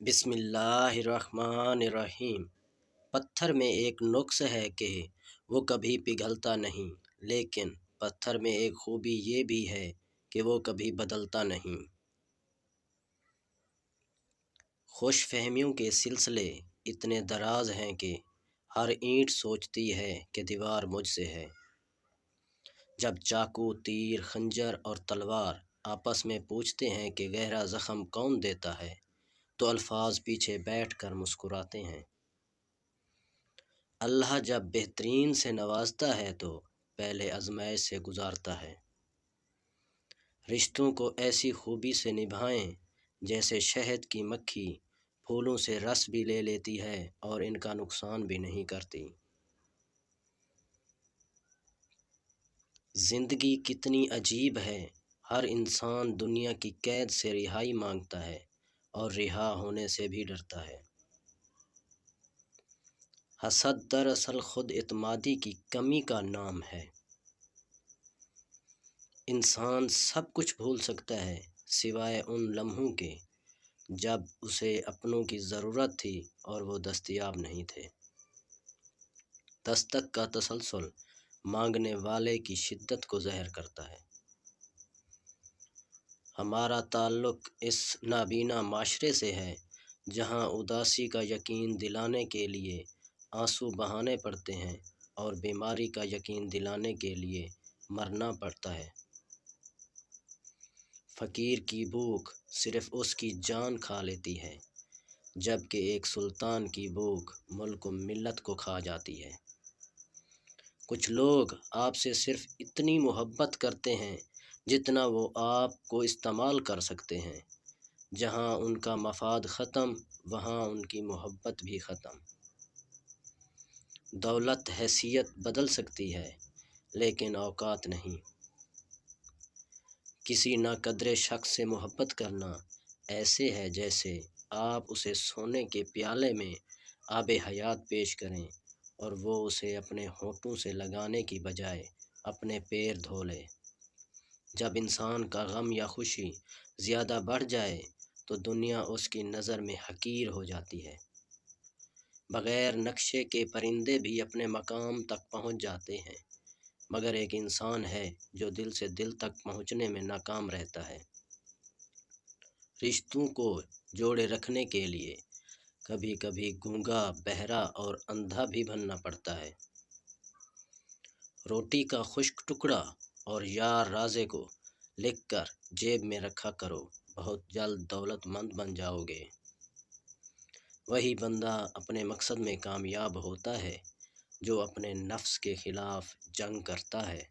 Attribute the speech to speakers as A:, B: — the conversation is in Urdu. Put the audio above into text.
A: بسم اللہ الرحمن الرحیم۔ پتھر میں ایک نقص ہے کہ وہ کبھی پگھلتا نہیں، لیکن پتھر میں ایک خوبی یہ بھی ہے کہ وہ کبھی بدلتا نہیں۔ خوش فہمیوں کے سلسلے اتنے دراز ہیں کہ ہر اینٹ سوچتی ہے کہ دیوار مجھ سے ہے۔ جب چاقو، تیر، خنجر اور تلوار آپس میں پوچھتے ہیں کہ گہرا زخم کون دیتا ہے، تو الفاظ پیچھے بیٹھ کر مسکراتے ہیں۔ اللہ جب بہترین سے نوازتا ہے تو پہلے آزمائش سے گزارتا ہے۔ رشتوں کو ایسی خوبی سے نبھائیں جیسے شہد کی مکھی پھولوں سے رس بھی لے لیتی ہے اور ان کا نقصان بھی نہیں کرتی۔ زندگی کتنی عجیب ہے، ہر انسان دنیا کی قید سے رہائی مانگتا ہے اور رہا ہونے سے بھی ڈرتا ہے۔ حسد دراصل خود اعتمادی کی کمی کا نام ہے۔ انسان سب کچھ بھول سکتا ہے سوائے ان لمحوں کے جب اسے اپنوں کی ضرورت تھی اور وہ دستیاب نہیں تھے۔ دستک کا تسلسل مانگنے والے کی شدت کو ظاہر کرتا ہے۔ ہمارا تعلق اس نابینا معاشرے سے ہے جہاں اداسی کا یقین دلانے کے لیے آنسو بہانے پڑتے ہیں اور بیماری کا یقین دلانے کے لیے مرنا پڑتا ہے۔ فقیر کی بھوک صرف اس کی جان کھا لیتی ہے، جبکہ ایک سلطان کی بھوک ملک و ملت کو کھا جاتی ہے۔ کچھ لوگ آپ سے صرف اتنی محبت کرتے ہیں جتنا وہ آپ کو استعمال کر سکتے ہیں۔ جہاں ان کا مفاد ختم، وہاں ان کی محبت بھی ختم۔ دولت حیثیت بدل سکتی ہے لیکن اوقات نہیں۔ کسی ناقدر شخص سے محبت کرنا ایسے ہے جیسے آپ اسے سونے کے پیالے میں آب حیات پیش کریں اور وہ اسے اپنے ہونٹوں سے لگانے کی بجائے اپنے پیر دھو لے۔ جب انسان کا غم یا خوشی زیادہ بڑھ جائے تو دنیا اس کی نظر میں حقیر ہو جاتی ہے۔ بغیر نقشے کے پرندے بھی اپنے مقام تک پہنچ جاتے ہیں، مگر ایک انسان ہے جو دل سے دل تک پہنچنے میں ناکام رہتا ہے۔ رشتوں کو جوڑے رکھنے کے لیے کبھی کبھی گونگا، بہرا اور اندھا بھی بننا پڑتا ہے۔ روٹی کا خشک ٹکڑا اور یار رازے کو لکھ کر جیب میں رکھا کرو، بہت جلد دولت مند بن جاؤ گے۔ وہی بندہ اپنے مقصد میں کامیاب ہوتا ہے جو اپنے نفس کے خلاف جنگ کرتا ہے۔